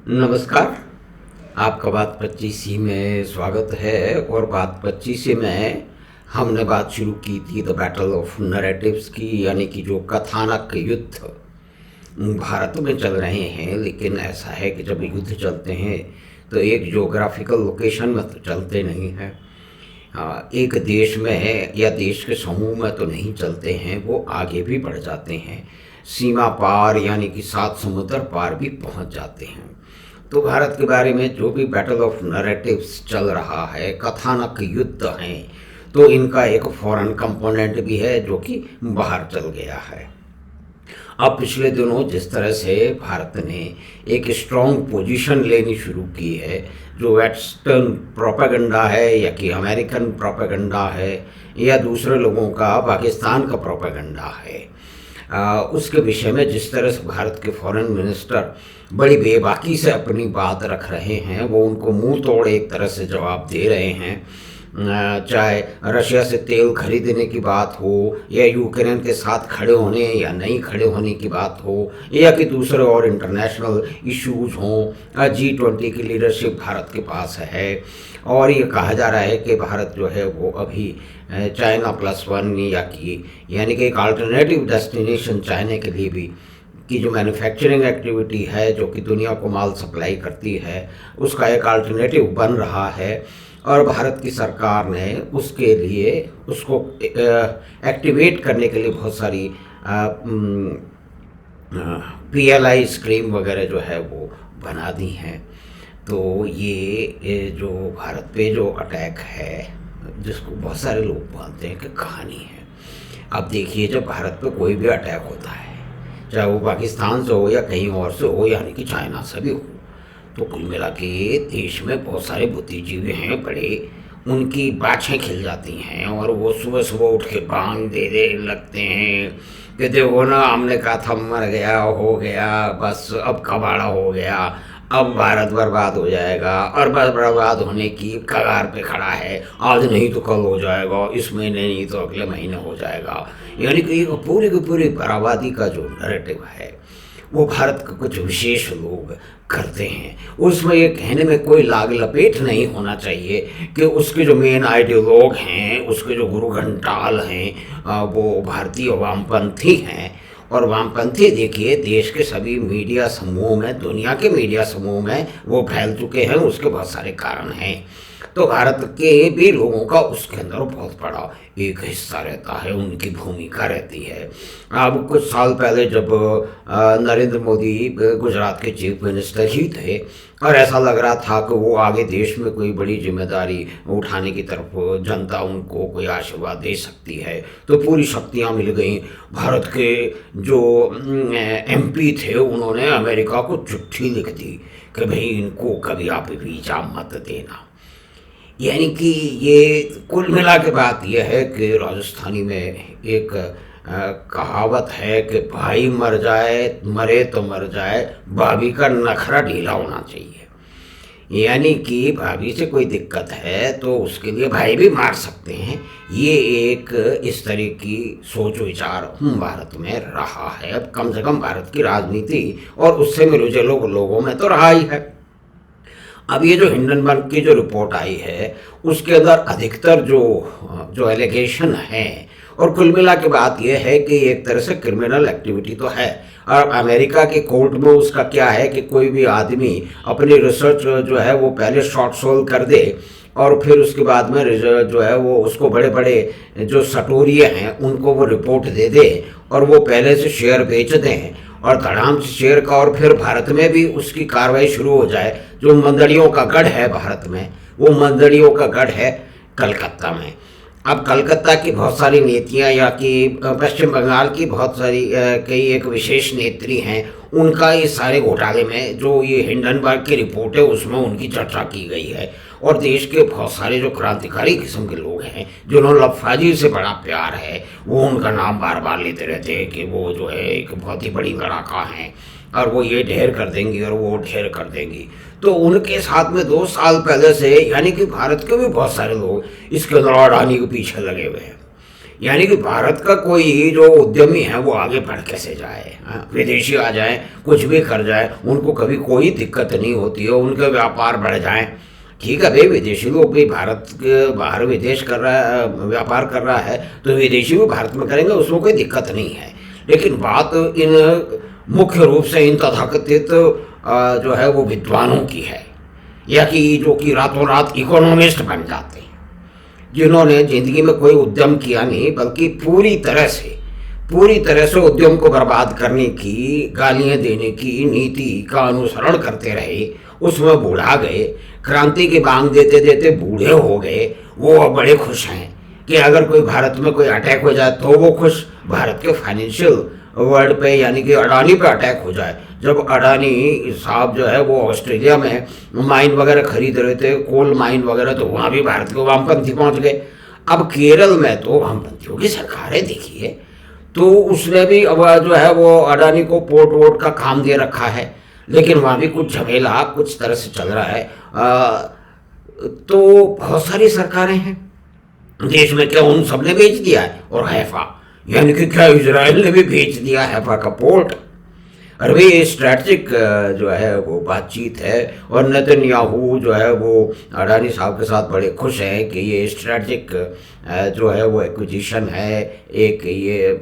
नमस्कार। आपका बात 25 में स्वागत है। और बात 25 में हमने बात शुरू की थी द बैटल ऑफ नैरेटिव्स की, यानी कि जो कथानक युद्ध भारत में चल रहे हैं। लेकिन ऐसा है कि जब युद्ध चलते हैं तो एक जोग्राफिकल लोकेशन में तो चलते नहीं हैं, एक देश में है या देश के समूह में तो नहीं चलते हैं, वो आगे भी बढ़ जाते हैं, सीमा पार यानी कि 7 समुद्र पार भी पहुंच जाते हैं। तो भारत के बारे में जो भी बैटल ऑफ नैरेटिव्स चल रहा है, कथानक युद्ध हैं, तो इनका एक फॉरेन कंपोनेंट भी है जो कि बाहर चल गया है। अब पिछले दिनों जिस तरह से भारत ने एक स्ट्रॉन्ग पोजीशन लेनी शुरू की है, जो वेस्टर्न प्रोपेगेंडा है या कि अमेरिकन प्रोपेगेंडा है या दूसरे लोगों का पाकिस्तान का प्रोपेगेंडा है, उसके विषय में जिस तरह से भारत के फॉरेन मिनिस्टर बड़ी बेबाकी से अपनी बात रख रहे हैं, वो उनको मुंह तोड़ एक तरह से जवाब दे रहे हैं। चाहे रशिया से तेल खरीदने की बात हो या यूक्रेन के साथ खड़े होने या नहीं खड़े होने की बात हो या कि दूसरे और इंटरनेशनल इश्यूज हों, G20 की लीडरशिप भारत के पास है। और ये कहा जा रहा है कि भारत जो है वो अभी चाइना +1 यानी कि एक अल्टरनेटिव डेस्टिनेशन चाइना के लिए भी की जो मैन्युफैक्चरिंग एक्टिविटी है, जो कि दुनिया को माल सप्लाई करती है, उसका एक अल्टरनेटिव बन रहा है। और भारत की सरकार ने उसके लिए उसको एक्टिवेट करने के लिए बहुत सारी PLI स्कीम वगैरह जो है वो बना दी हैं। तो ये जो भारत पे जो अटैक है, जिसको बहुत सारे लोग मानते हैं कि कहानी है। अब देखिए, जब भारत पे कोई भी अटैक होता है, चाहे वो पाकिस्तान से हो या कहीं और से हो, यानी कि चाइना से भी हो, तो कुल मिला के देश में बहुत सारे बुद्धिजीवी हैं बड़े, उनकी बाछें खिल जाती हैं और वो सुबह सुबह उठ के बांग दे लगते हैं कि देखो ना, हमने कहा था मर गया, हो गया, बस अब कबाड़ा हो गया, अब भारत बर्बाद हो जाएगा और बस बर्बाद होने की कगार पे खड़ा है, आज नहीं तो कल हो जाएगा, इस महीने नहीं तो अगले महीने हो जाएगा। यानी कि पूरी की पूरी बर्बादी का जो नैरेटिव है वो भारत के कुछ विशेष लोग करते हैं। उसमें ये कहने में कोई लाग लपेट नहीं होना चाहिए कि उसके जो मेन आइडियोलॉग हैं, उसके जो गुरु घंटाल हैं, वो भारतीय वामपंथी हैं। और वामपंथी देखिए देश के सभी मीडिया समूह में, दुनिया के मीडिया समूह में वो फैल चुके हैं। उसके बहुत सारे कारण हैं। तो भारत के भी लोगों का उसके अंदर बहुत बड़ा एक हिस्सा रहता है, उनकी भूमिका रहती है। अब कुछ साल पहले जब नरेंद्र मोदी गुजरात के चीफ मिनिस्टर ही थे और ऐसा लग रहा था कि वो आगे देश में कोई बड़ी जिम्मेदारी उठाने की तरफ जनता उनको कोई आशीर्वाद दे सकती है, तो पूरी शक्तियां मिल गई। भारत के जो MP थे, उन्होंने अमेरिका को चिट्ठी लिख दी कि भाई इनको कभी आप वीजा मत देना। यानी कि ये कुल मिला के बात यह है कि राजस्थानी में एक कहावत है कि भाई मर जाए, मरे तो मर जाए, भाभी का नखरा ढीला होना चाहिए। यानी कि भाभी से कोई दिक्कत है तो उसके लिए भाई भी मार सकते हैं। ये एक इस तरह की सोच विचार भारत में रहा है, अब कम से कम भारत की राजनीति और उससे मिले जुले लोगों में तो रहा ही है। अब ये जो हिंडनबर्ग की जो रिपोर्ट आई है, उसके अंदर अधिकतर जो एलिगेशन है, और कुल मिला के बात यह है कि एक तरह से क्रिमिनल एक्टिविटी तो है। और अमेरिका के कोर्ट में उसका क्या है कि कोई भी आदमी अपनी रिसर्च जो है वो पहले शॉर्ट सोल कर दे और फिर उसके बाद में जो है वो उसको बड़े बड़े जो सटोरिये हैं उनको वो रिपोर्ट दे दे और वो पहले से शेयर बेच दें और धड़ाम से शेयर का, और फिर भारत में भी उसकी कार्रवाई शुरू हो जाए। जो मंदड़ियों का गढ़ है भारत में, वो मंदड़ियों का गढ़ है कलकत्ता में। अब कलकत्ता की बहुत सारी नीतियाँ या कि पश्चिम बंगाल की बहुत सारी कई एक विशेष नेत्री हैं, उनका इस सारे घोटाले में जो ये हिंडनबर्ग की रिपोर्ट है उसमें उनकी चर्चा की गई है। और देश के बहुत सारे जो क्रांतिकारी किस्म के लोग हैं जिन्होंने लफाजी से बड़ा प्यार है, वो उनका नाम बार बार लेते रहते हैं कि वो जो है एक बहुत ही बड़ी लड़ाका हैं और वो ये ढेर कर देंगी और वो ढेर कर देंगी। तो उनके साथ में 2 साल पहले से यानी कि भारत के भी बहुत सारे लोग इसके अंदर अडानी के पीछे लगे हुए हैं। यानी कि भारत का कोई जो उद्यमी है वो आगे बढ़ कैसे जाए, हाँ? विदेशी आ जाए, कुछ भी कर जाए, उनको कभी कोई दिक्कत नहीं होती है, उनके व्यापार बढ़ जाए। ठीक है भाई, विदेशी लोग भी भारत के बाहर विदेश कर रहा है, व्यापार कर रहा है, तो विदेशी भी भारत में करेंगे, उसमें कोई दिक्कत नहीं है। लेकिन बात इन मुख्य रूप से इन तथाकथित जो है वो विद्वानों की है, या कि जो कि रातों रात इकोनॉमिस्ट बन जाते हैं, जिन्होंने जिंदगी में कोई उद्यम किया नहीं, बल्कि पूरी तरह से उद्यम को बर्बाद करने की, गालियां देने की नीति का अनुसरण करते रहे, उसमें बूढ़ा गए, क्रांति की मांग देते देते बूढ़े हो गए। वो अब बड़े खुश हैं कि अगर कोई भारत में कोई अटैक हो जाए तो वो खुश, भारत के फाइनेंशियल वर्ल्ड पे यानी कि अडानी पे अटैक हो जाए। जब अडानी साहब जो है वो ऑस्ट्रेलिया में माइन वगैरह खरीद रहे थे, कोल माइन वगैरह, तो वहाँ भी भारत के वामपंथी पहुँच गए। अब केरल में तो वामपंथियों की सरकार है, देखिए, तो उसने भी अब जो है वो अडानी को पोर्ट वोट का काम दे रखा है, लेकिन वहाँ भी कुछ झमेला कुछ तरह से चल रहा है। तो बहुत सारी सरकारें हैं देश में, क्या उन सब ने बेच दिया है? और हैफा, यानी कि क्या इजराइल ने भी बेच दिया हैफा का पोर्ट? अरे भाई, ये स्ट्रैटेजिक जो है वो बातचीत है, और नेतन्याहू जो है वो अडानी साहब के साथ बड़े खुश हैं कि ये स्ट्रैटेजिक जो है वो एक्विजिशन है, एक ये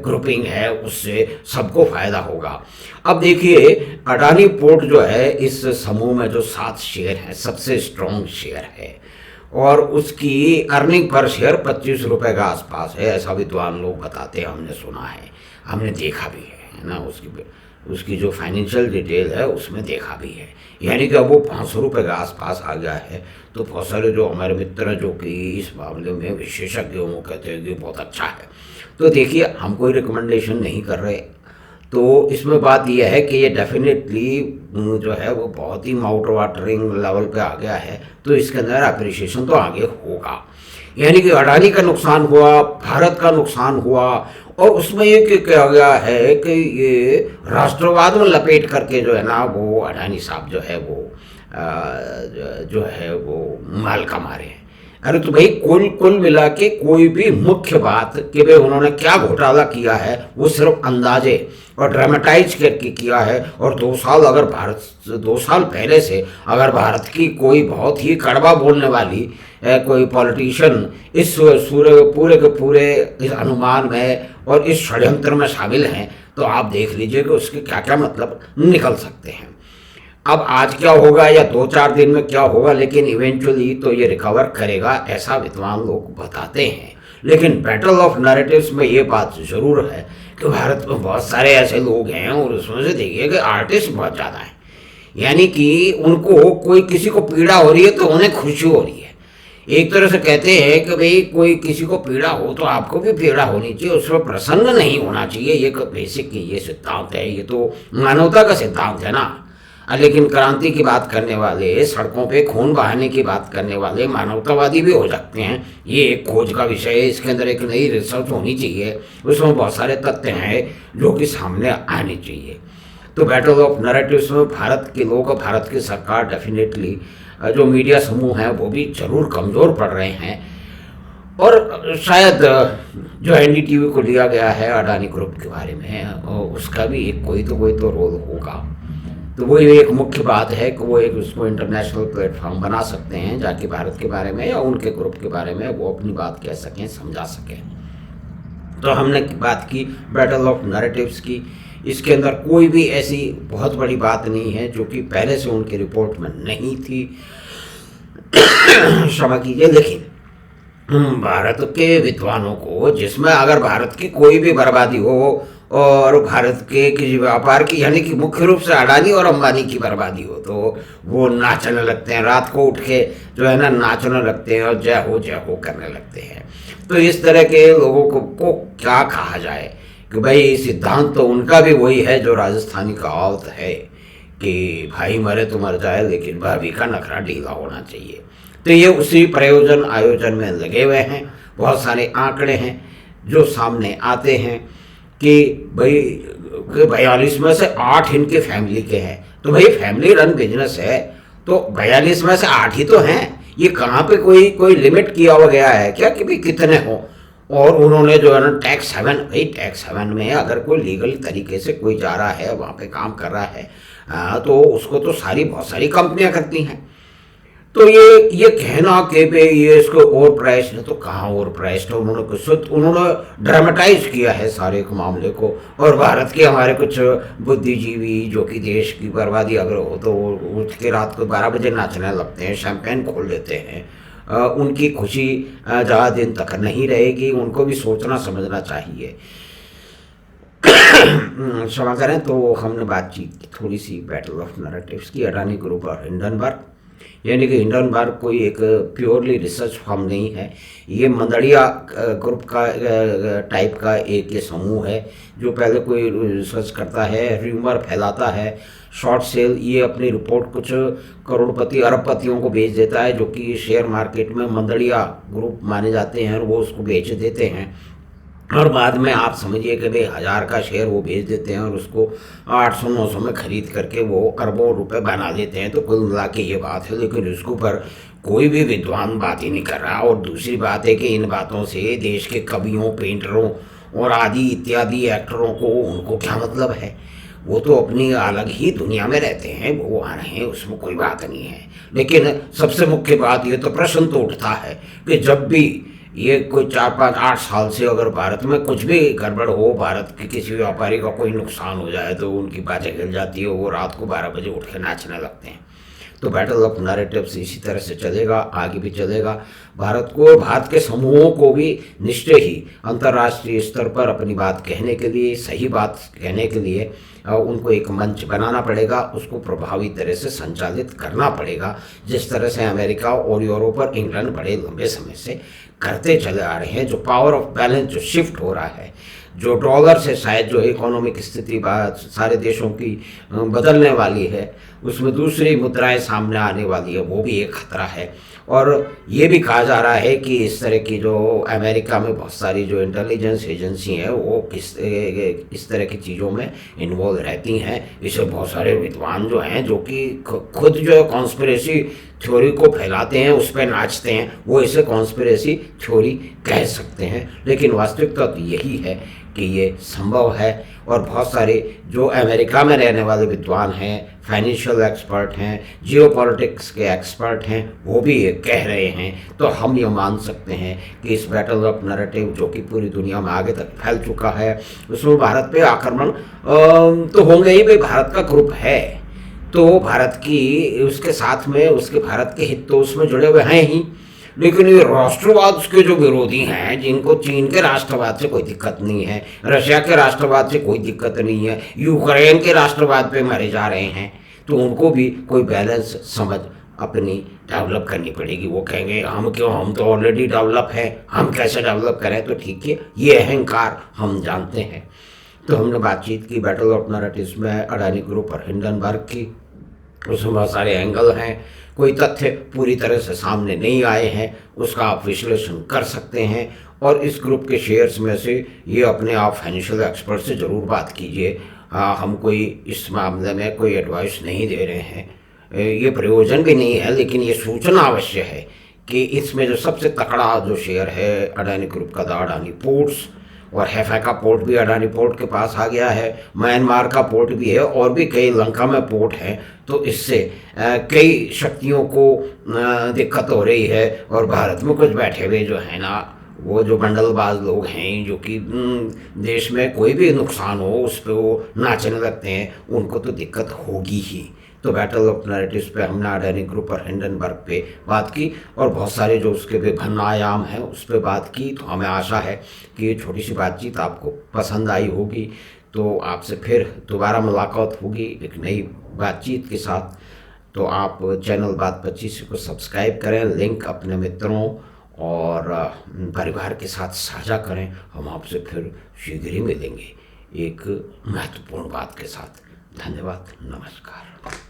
ग्रुपिंग है, उससे सबको फ़ायदा होगा। अब देखिए, अडानी पोर्ट जो है इस समूह में जो 7 शेयर हैं, सबसे स्ट्रॉन्ग शेयर है, और उसकी अर्निंग पर शेयर 25 रुपये के आसपास है, ऐसा विद्वान लोग बताते हैं, हमने सुना है, हमने देखा भी है ना। उसकी जो फाइनेंशियल डिटेल है उसमें देखा भी है, यानी कि अब वो 500 रुपये के आसपास आ गया है। तो बहुत सारे जो हमारे मित्र हैं जो कि इस मामले में विशेषज्ञ, वो कहते हैं कि बहुत अच्छा है। तो देखिए, हम कोई रिकमेंडेशन नहीं कर रहे, तो इसमें बात यह है कि ये डेफिनेटली जो है वो बहुत ही माउथ वाटरिंग लेवल पे आ गया है, तो इसके अंदर अप्रिशिएशन तो आगे होगा। यानी कि अडानी का नुकसान हुआ, भारत का नुकसान हुआ, और उसमें ये कहा गया है कि ये राष्ट्रवाद में लपेट करके जो है ना वो अडानी साहब जो है वो माल कमा रहे हैं। अरे तो भाई, कुल मिला के कोई भी मुख्य बात कि भाई उन्होंने क्या घोटाला किया है वो सिर्फ अंदाजे और ड्रामेटाइज करके किया है। और 2 साल पहले से अगर भारत की कोई बहुत ही कड़वा बोलने वाली कोई पॉलिटिशियन इस पूरे के पूरे इस अनुमान में और इस षड्यंत्र में शामिल हैं, तो आप देख लीजिए कि उसके क्या क्या मतलब निकल सकते हैं। अब आज क्या होगा या 2-4 दिन में क्या होगा, लेकिन इवेंचुअली तो ये रिकवर करेगा, ऐसा विद्वान लोग बताते हैं। लेकिन बैटल ऑफ नैरेटिव्स में ये बात ज़रूर है कि भारत में बहुत सारे ऐसे लोग हैं, और उसमें से देखिए कि आर्टिस्ट बहुत ज़्यादा हैं, यानी कि उनको कोई किसी को पीड़ा हो रही है तो उन्हें खुशी हो रही है। एक तरह से कहते हैं कि भाई कोई किसी को पीड़ा हो तो आपको भी पीड़ा होनी चाहिए, उसमें प्रसन्न नहीं होना चाहिए। ये बेसिक ये सिद्धांत है, ये तो मानवता का सिद्धांत है ना। लेकिन क्रांति की बात करने वाले, सड़कों पे खून बहाने की बात करने वाले मानवतावादी भी हो सकते हैं। ये एक खोज का विषय है, इसके अंदर एक नई रिसर्च होनी चाहिए, उसमें बहुत सारे तथ्य हैं जो कि सामने आने चाहिए। तो बैटल ऑफ नैरेटिव्स में भारत के लोग और भारत की सरकार डेफिनेटली, जो मीडिया समूह हैं वो भी जरूर कमज़ोर पड़ रहे हैं। और शायद जो NDTV को लिया गया है अडानी ग्रुप के बारे में, उसका भी एक कोई तो रोल होगा। तो वो एक मुख्य बात है कि वो एक उसको इंटरनेशनल प्लेटफॉर्म बना सकते हैं, जाके भारत के बारे में या उनके ग्रुप के बारे में वो अपनी बात कह सकें, समझा सकें। तो हमने बात की बैटल ऑफ नैरेटिव्स की, इसके अंदर कोई भी ऐसी बहुत बड़ी बात नहीं है जो कि पहले से उनकी रिपोर्ट में नहीं थी, क्षमा कीजिए। लेकिन भारत के विद्वानों को, जिसमें अगर भारत की कोई भी बर्बादी हो और भारत के किसी व्यापार की, यानी कि मुख्य रूप से अडानी और अंबानी की बर्बादी हो, तो वो नाचने लगते हैं, रात को उठ के जो है ना नाचने लगते हैं और जय हो करने लगते हैं। तो इस तरह के लोगों को क्या कहा जाए कि भाई सिद्धांत तो उनका भी वही है जो राजस्थानी कहावत है कि भाई मरे तो मर जाए, लेकिन भाभी का नखरा ढीला होना चाहिए। तो ये उसी प्रयोजन आयोजन में लगे हुए हैं। बहुत सारे आंकड़े हैं जो सामने आते हैं कि भाई 42 में से 8 इनके फैमिली के हैं। तो भाई फैमिली रन बिजनेस है, तो 42 में से 8 ही तो हैं। ये कहाँ पे कोई लिमिट किया हुआ गया है क्या कि भाई कितने हो? और उन्होंने जो है ना टैक्स हेवन, भाई टैक्स हेवन में अगर कोई लीगल तरीके से कोई जा रहा है वहाँ पे काम कर रहा है, तो उसको तो बहुत सारी कंपनियां करती हैं। तो ये कहना कि भाई ये इसको ओवर प्राइस है, तो कहाँ ओवर प्राइस है, उन्होंने ड्रामेटाइज किया है सारे मामले को। और भारत के हमारे कुछ बुद्धिजीवी जो कि देश की बर्बादी अगर हो तो वो उठ के रात को 12 बजे नाचने लगते हैं, शैंपेन खोल लेते हैं। उनकी खुशी ज़्यादा दिन तक नहीं रहेगी, उनको भी सोचना समझना चाहिए। क्षमा करें। तो हमने बातचीत की थोड़ी सी बैटल ऑफ नैरेटिव्स की, अडानी ग्रुप और हिंडनबर्ग। यानी कि हिंडनबर्ग कोई एक प्योरली रिसर्च फर्म नहीं है, ये मंदड़िया ग्रुप का टाइप का एक ये समूह है जो पहले कोई रिसर्च करता है, र्यूमर फैलाता है, शॉर्ट सेल, ये अपनी रिपोर्ट कुछ करोड़पति अरबपतियों को बेच देता है जो कि शेयर मार्केट में मंदड़िया ग्रुप माने जाते हैं, और वो उसको बेच देते हैं। और बाद में आप समझिए कि भाई 1000 का शेयर वो बेच देते हैं और उसको 800-900 में खरीद करके वो अरबों रुपए बना देते हैं। तो कुल मिला के ये बात है, लेकिन इसके ऊपर कोई भी विद्वान बात ही नहीं कर रहा। और दूसरी बात है कि इन बातों से देश के कवियों, पेंटरों और आदि इत्यादि एक्टरों को, उनको क्या मतलब है? वो तो अपनी अलग ही दुनिया में रहते हैं, वो आ रहे हैं, उसमें कोई बात नहीं है। लेकिन सबसे मुख्य बात ये तो प्रश्न तो उठता है कि जब भी ये कोई 4-5-8 साल से अगर भारत में कुछ भी गड़बड़ हो, भारत के किसी व्यापारी का कोई नुकसान हो जाए, तो उनकी बातें हिल जाती है, वो रात को 12 बजे उठ के नाचने लगते हैं। तो बैटल ऑफ नैरेटिव्स इसी तरह से चलेगा, आगे भी चलेगा। भारत के समूहों को भी निश्चय ही अंतर्राष्ट्रीय स्तर पर अपनी बात कहने के लिए, सही बात कहने के लिए उनको एक मंच बनाना पड़ेगा, उसको प्रभावी तरह से संचालित करना पड़ेगा, जिस तरह से अमेरिका और यूरोप और इंग्लैंड बड़े लंबे समय से करते चले आ रहे हैं। जो पावर ऑफ बैलेंस जो शिफ्ट हो रहा है, जो डॉलर से शायद जो इकोनॉमिक स्थिति सारे देशों की बदलने वाली है, उसमें दूसरी मुद्राएं सामने आने वाली है, वो भी एक खतरा है। और ये भी कहा जा रहा है कि इस तरह की जो अमेरिका में बहुत सारी जो इंटेलिजेंस एजेंसी हैं वो इस तरह की चीज़ों में इन्वॉल्व रहती हैं। इसे बहुत सारे विद्वान जो हैं, जो कि खुद जो कॉन्स्पिरेसी थ्योरी को फैलाते हैं, उस पर नाचते हैं, वो इसे कॉन्स्पिरेसी थ्योरी कह सकते हैं। लेकिन वास्तविकता तो यही है कि ये संभव है। और बहुत सारे जो अमेरिका में रहने वाले विद्वान हैं, फाइनेंशियल एक्सपर्ट हैं, जियोपॉलिटिक्स के एक्सपर्ट हैं, वो भी ये कह रहे हैं। तो हम ये मान सकते हैं कि इस बैटल ऑफ नैरेटिव जो कि पूरी दुनिया में आगे तक फैल चुका है, उसमें भारत पे आक्रमण तो होंगे ही। भाई भारत का ग्रुप है तो भारत की, उसके साथ में उसके भारत के हित तो उसमें जुड़े हुए हैं ही। लेकिन ये राष्ट्रवाद के जो विरोधी हैं, जिनको चीन के राष्ट्रवाद से कोई दिक्कत नहीं है, रशिया के राष्ट्रवाद से कोई दिक्कत नहीं है, यूक्रेन के राष्ट्रवाद पे मरे जा रहे हैं, तो उनको भी कोई बैलेंस समझ अपनी डेवलप करनी पड़ेगी। वो कहेंगे हम क्यों, हम तो ऑलरेडी डेवलप हैं, हम कैसे डेवलप करें? तो ठीक है, ये अहंकार हम जानते हैं। तो हमने बातचीत की बैटल ऑफ नैरेटिव्स में अडानी ग्रुप और हिंडनबर्ग की। उसमें बहुत सारे एंगल हैं, कोई तथ्य पूरी तरह से सामने नहीं आए हैं, उसका आप विश्लेषण कर सकते हैं। और इस ग्रुप के शेयर्स में से ये अपने आप फाइनेंशियल एक्सपर्ट से ज़रूर बात कीजिए। हम कोई इस मामले में कोई एडवाइस नहीं दे रहे हैं, ये प्रयोजन भी नहीं है, लेकिन ये सूचना अवश्य है कि इसमें जो सबसे तकड़ा जो शेयर है अडानी ग्रुप का, द अडानी पोर्ट्स, और हैफा का पोर्ट भी अडानी पोर्ट के पास आ गया है, म्यांमार का पोर्ट भी है, और भी कई लंका में पोर्ट हैं। तो इससे कई शक्तियों को दिक्कत हो रही है। और भारत में कुछ बैठे हुए जो है ना, वो जो बंडलबाज लोग हैं, जो कि देश में कोई भी नुकसान हो उस पर वो नाचने लगते हैं, उनको तो दिक्कत होगी ही। तो बैटल ऑफ नैरेटिव्स पे हमने अडानी ग्रुप और हिंडनबर्ग पे बात की, और बहुत सारे जो उसके विभिन्न आयाम हैं उस पर बात की। तो हमें आशा है कि ये छोटी सी बातचीत आपको पसंद आई होगी। तो आपसे फिर दोबारा मुलाकात होगी एक नई बातचीत के साथ। तो आप चैनल बात 25 को सब्सक्राइब करें, लिंक अपने मित्रों और परिवार के साथ साझा करें। हम आपसे फिर शीघ्र ही मिलेंगे एक महत्वपूर्ण बात के साथ। धन्यवाद, नमस्कार।